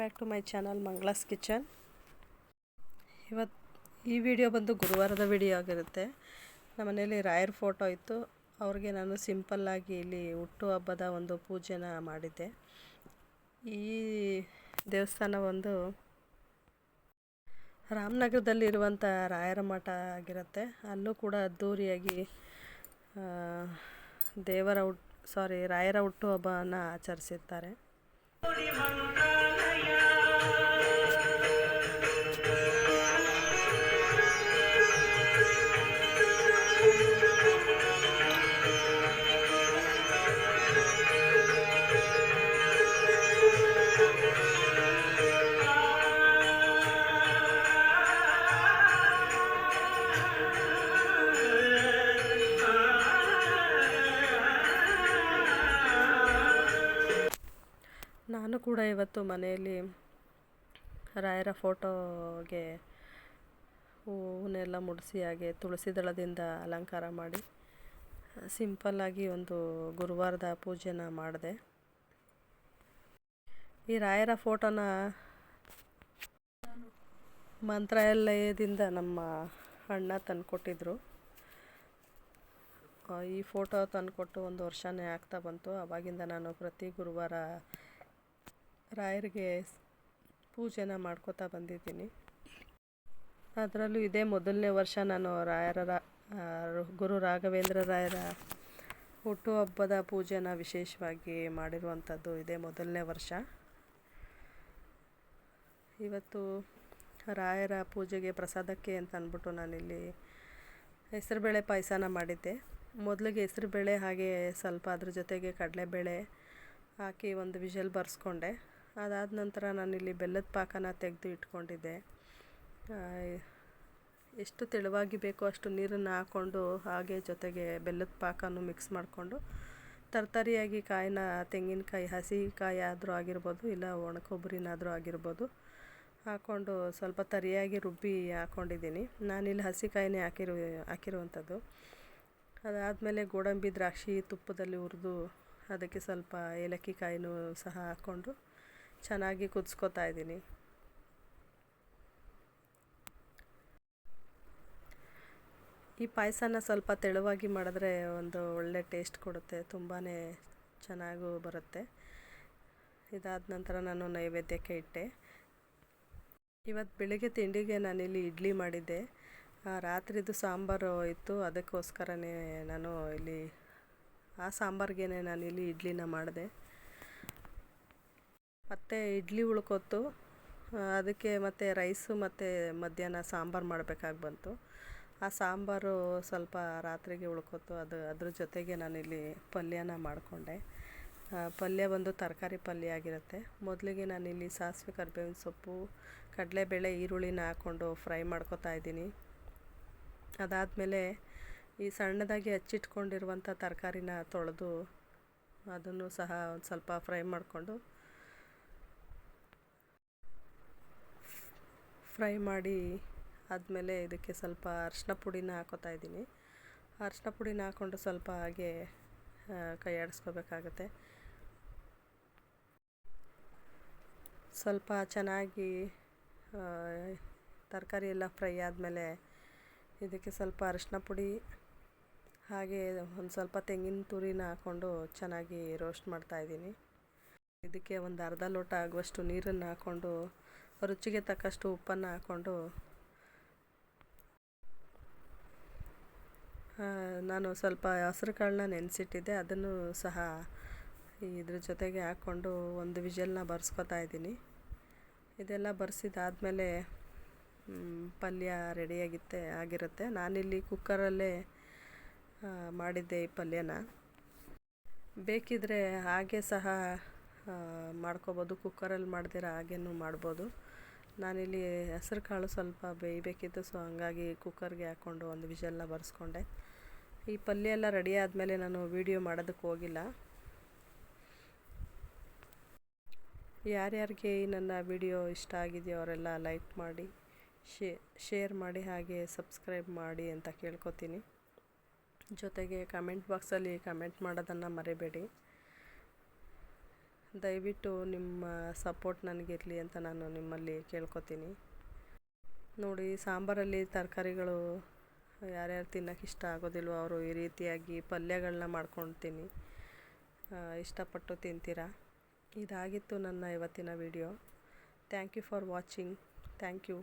Back to my channel Mangala's kitchen. ಇವತ್ತು ಈ video ಬಂದು ಗುರುವಾರದ ವಿಡಿಯೋ ಆಗಿರುತ್ತೆ. ನಮ್ಮ ಮನೇಲಿ ರಾಯರ ಫೋಟೋ ಇತ್ತು, ಅವ್ರಿಗೆ ನಾನು ಸಿಂಪಲ್ಲಾಗಿ ಇಲ್ಲಿ ಹುಟ್ಟುಹಬ್ಬದ ಒಂದು ಪೂಜೆನ ಮಾಡಿದ್ದೆ. ಈ ದೇವಸ್ಥಾನ ಒಂದು ರಾಮನಗರದಲ್ಲಿರುವಂಥ ರಾಯರ ಮಠ ಆಗಿರುತ್ತೆ. ಅಲ್ಲೂ ಕೂಡ ಅದ್ಧೂರಿಯಾಗಿ ರಾಯರ ಹುಟ್ಟುಹಬ್ಬನ ಆಚರಿಸಿರ್ತಾರೆ. ನಾನು ಕೂಡ ಇವತ್ತು ಮನೆಯಲ್ಲಿ ರಾಯರ ಫೋಟೋಗೆ ಹೂವನ್ನೆಲ್ಲ ಮುಡಿಸಿ ಹಾಗೆ ತುಳಸಿ ದಳದಿಂದ ಅಲಂಕಾರ ಮಾಡಿ ಸಿಂಪಲ್ಲಾಗಿ ಒಂದು ಗುರುವಾರದ ಪೂಜೆನ ಮಾಡಿದೆ. ಈ ರಾಯರ ಫೋಟೋನ ಮಂತ್ರಾಲಯದಿಂದ ನಮ್ಮ ಅಣ್ಣ ತಂದುಕೊಟ್ಟಿದ್ರು. ಈ ಫೋಟೋ ತಂದುಕೊಟ್ಟು ಒಂದು ವರ್ಷನೇ ಆಗ್ತಾ ಬಂತು. ಆವಾಗಿಂದ ನಾನು ಪ್ರತಿ ಗುರುವಾರ ರಾಯರಿಗೆ ಪೂಜೆನ ಮಾಡ್ಕೋತಾ ಬಂದಿದ್ದೀನಿ. ಅದರಲ್ಲೂ ಇದೇ ಮೊದಲನೇ ವರ್ಷ ನಾನು ಗುರು ರಾಘವೇಂದ್ರ ರಾಯರ ಹುಟ್ಟುಹಬ್ಬದ ಪೂಜೆನ ವಿಶೇಷವಾಗಿ ಮಾಡಿರುವಂಥದ್ದು ಇದೇ ಮೊದಲನೇ ವರ್ಷ. ಇವತ್ತು ರಾಯರ ಪೂಜೆಗೆ ಪ್ರಸಾದಕ್ಕೆ ಅಂತ ಅಂದ್ಬಿಟ್ಟು ನಾನಿಲ್ಲಿ ಹೆಸರುಬೇಳೆ ಪಾಯಸನ ಮಾಡಿದ್ದೆ. ಮೊದಲಿಗೆ ಹೆಸರುಬೇಳೆ ಹಾಗೆ ಸ್ವಲ್ಪ ಅದ್ರ ಜೊತೆಗೆ ಕಡಲೆಬೇಳೆ ಹಾಕಿ ಒಂದು ವಿಷಲ್ ಬರ್ಸ್ಕೊಂಡೆ. ಅದಾದ ನಂತರ ನಾನಿಲ್ಲಿ ಬೆಲ್ಲದ ಪಾಕನ ತೆಗೆದು ಇಟ್ಕೊಂಡಿದ್ದೆ. ಎಷ್ಟು ತೆಳುವಾಗಿ ಬೇಕೋ ಅಷ್ಟು ನೀರನ್ನು ಹಾಕ್ಕೊಂಡು ಹಾಗೆ ಜೊತೆಗೆ ಬೆಲ್ಲದ ಪಾಕನೂ ಮಿಕ್ಸ್ ಮಾಡಿಕೊಂಡು ತರತರಿಯಾಗಿ ಕಾಯಿನ ತೆಂಗಿನಕಾಯಿ ಹಸಿ ಕಾಯಿ ಆದರೂ ಆಗಿರ್ಬೋದು, ಇಲ್ಲ ಒಣ ಕೊಬ್ಬರಿನಾದರೂ ಆಗಿರ್ಬೋದು ಹಾಕ್ಕೊಂಡು ಸ್ವಲ್ಪ ತರಿಯಾಗಿ ರುಬ್ಬಿ ಹಾಕ್ಕೊಂಡಿದ್ದೀನಿ. ನಾನಿಲ್ಲಿ ಹಸಿ ಕಾಯಿನೇ ಹಾಕಿರುವಂಥದ್ದು. ಅದಾದಮೇಲೆ ಗೋಡಂಬಿ ದ್ರಾಕ್ಷಿ ತುಪ್ಪದಲ್ಲಿ ಹುರಿದು ಅದಕ್ಕೆ ಸ್ವಲ್ಪ ಏಲಕ್ಕಿ ಕಾಯಿನೂ ಸಹ ಹಾಕ್ಕೊಂಡು ಚೆನ್ನಾಗಿ ಕುದಿಸ್ಕೊತಾ ಇದ್ದೀನಿ. ಈ ಪಾಯಸನ ಸ್ವಲ್ಪ ತೆಳುವಾಗಿ ಮಾಡಿದ್ರೆ ಒಂದು ಒಳ್ಳೆ ಟೇಸ್ಟ್ ಕೊಡುತ್ತೆ, ತುಂಬಾ ಚೆನ್ನಾಗೂ ಬರುತ್ತೆ. ಇದಾದ ನಂತರ ನಾನು ನೈವೇದ್ಯಕ್ಕೆ ಇಟ್ಟೆ. ಇವತ್ತು ಬೆಳಿಗ್ಗೆ ತಿಂಡಿಗೆ ನಾನಿಲ್ಲಿ ಇಡ್ಲಿ ಮಾಡಿದ್ದೆ. ರಾತ್ರಿದು ಸಾಂಬಾರು ಇತ್ತು, ಅದಕ್ಕೋಸ್ಕರನೇ ನಾನು ಇಲ್ಲಿ ಆ ಸಾಂಬಾರ್ಗೆ ನಾನಿಲ್ಲಿ ಇಡ್ಲಿನ ಮಾಡಿದೆ. ಮತ್ತು ಇಡ್ಲಿ ಉಳ್ಕೊತ್ತು, ಅದಕ್ಕೆ ಮತ್ತು ರೈಸು ಮತ್ತು ಮಧ್ಯಾಹ್ನ ಸಾಂಬಾರು ಮಾಡಬೇಕಾಗಿ ಬಂತು. ಆ ಸಾಂಬಾರು ಸ್ವಲ್ಪ ರಾತ್ರಿಗೆ ಉಳ್ಕೊತ್ತು, ಅದ್ರ ಜೊತೆಗೆ ನಾನಿಲ್ಲಿ ಪಲ್ಯನ ಮಾಡಿಕೊಂಡೆ. ಪಲ್ಯ ಬಂದು ತರಕಾರಿ ಪಲ್ಯ ಆಗಿರುತ್ತೆ. ಮೊದಲಿಗೆ ನಾನಿಲ್ಲಿ ಸಾಸಿವೆ ಕರಿಬೇವಿನ ಸೊಪ್ಪು ಕಡಲೆಬೇಳೆ ಈರುಳ್ಳಿನ ಹಾಕ್ಕೊಂಡು ಫ್ರೈ ಮಾಡ್ಕೊತಾ ಇದ್ದೀನಿ. ಅದಾದಮೇಲೆ ಈ ಸಣ್ಣದಾಗಿ ಹಚ್ಚಿಟ್ಕೊಂಡಿರುವಂಥ ತರಕಾರಿನ ತೊಳೆದು ಅದನ್ನು ಸಹ ಒಂದು ಸ್ವಲ್ಪ ಫ್ರೈ ಮಾಡಿ ಆದಮೇಲೆ ಇದಕ್ಕೆ ಸ್ವಲ್ಪ ಅರಿಶಿನ ಪುಡಿನ ಹಾಕೋತಾ ಇದ್ದೀನಿ. ಅರಿಶಿನ ಪುಡಿನ ಹಾಕ್ಕೊಂಡು ಸ್ವಲ್ಪ ಹಾಗೆ ಕೈ ಆಡಿಸ್ಕೋಬೇಕಾಗತ್ತೆ. ಸ್ವಲ್ಪ ಚೆನ್ನಾಗಿ ತರಕಾರಿ ಎಲ್ಲ ಫ್ರೈ ಆದಮೇಲೆ ಇದಕ್ಕೆ ಸ್ವಲ್ಪ ಅರಿಶಿನ ಪುಡಿ ಹಾಗೆ ಒಂದು ಸ್ವಲ್ಪ ತೆಂಗಿನ ತುರಿನ ಹಾಕ್ಕೊಂಡು ಚೆನ್ನಾಗಿ ರೋಸ್ಟ್ ಮಾಡ್ತಾಯಿದ್ದೀನಿ. ಇದಕ್ಕೆ ಒಂದು ಅರ್ಧ ಲೋಟ ಆಗುವಷ್ಟು ನೀರನ್ನು ಹಾಕ್ಕೊಂಡು ರುಚಿಗೆ ತಕ್ಕಷ್ಟು ಉಪ್ಪನ್ನು ಹಾಕ್ಕೊಂಡು ನಾನು ಸ್ವಲ್ಪ ಹಸಿರು ಕಾಳನ್ನ ನೆನೆಸಿಟ್ಟಿದ್ದೆ, ಅದನ್ನು ಸಹ ಇದ್ರ ಜೊತೆಗೆ ಹಾಕ್ಕೊಂಡು ಒಂದು ವಿಷಲ್ನ ಬರ್ಸ್ಕೊತಾ ಇದ್ದೀನಿ. ಇದೆಲ್ಲ ಬರ್ಸಿದಾದಮೇಲೆ ಪಲ್ಯ ಆಗಿರುತ್ತೆ. ನಾನಿಲ್ಲಿ ಕುಕ್ಕರಲ್ಲೇ ಮಾಡಿದ್ದೆ ಈ ಪಲ್ಯನ. ಬೇಕಿದ್ದರೆ ಹಾಗೆ ಸಹ ಮಾಡ್ಕೋಬೋದು, ಕುಕ್ಕರಲ್ಲಿ ಮಾಡ್ದಿರ ಹಾಗೇನೂ ಮಾಡ್ಬೋದು. ನಾನಿಲ್ಲಿ ಹೆಸರು ಕಾಳು ಸ್ವಲ್ಪ ಬೇಯಬೇಕಿತ್ತು, ಸೊ ಹಂಗಾಗಿ ಕುಕ್ಕರ್ಗೆ ಹಾಕ್ಕೊಂಡು ಒಂದು ವಿಷಲ್ನ ಬರ್ಸ್ಕೊಂಡೆ. ಈ ಪಲ್ಯ ಎಲ್ಲ ರೆಡಿ ಆದಮೇಲೆ ನಾನು ವಿಡಿಯೋ ಮಾಡೋದಕ್ಕೆ ಹೋಗಿಲ್ಲ. ಯಾರ್ಯಾರಿಗೆ ನನ್ನ ವಿಡಿಯೋ ಇಷ್ಟ ಆಗಿದೆಯೋ ಅವರೆಲ್ಲ ಲೈಕ್ ಮಾಡಿ, ಶೇರ್ ಮಾಡಿ, ಹಾಗೆ ಸಬ್ಸ್ಕ್ರೈಬ್ ಮಾಡಿ ಅಂತ ಕೇಳ್ಕೊತೀನಿ. ಜೊತೆಗೆ ಕಮೆಂಟ್ ಬಾಕ್ಸಲ್ಲಿ ಕಮೆಂಟ್ ಮಾಡೋದನ್ನು ಮರಿಬೇಡಿ. ದಯವಿಟ್ಟು ನಿಮ್ಮ ಸಪೋರ್ಟ್ ನನಗಿರಲಿ ಅಂತ ನಾನು ನಿಮ್ಮಲ್ಲಿ ಕೇಳ್ಕೊತೀನಿ. ನೋಡಿ, ಸಾಂಬಾರಲ್ಲಿ ತರಕಾರಿಗಳು ಯಾರ್ಯಾರು ತಿನ್ನೋಕೆ ಇಷ್ಟ ಆಗೋದಿಲ್ವೋ ಅವರು ಈ ರೀತಿಯಾಗಿ ಪಲ್ಯಗಳನ್ನ ಮಾಡ್ಕೊಳ್ತೀನಿ, ಇಷ್ಟಪಟ್ಟು ತಿಂತೀರಾ. ಇದಾಗಿತ್ತು ನನ್ನ ಇವತ್ತಿನ video. Thank you for watching. Thank you.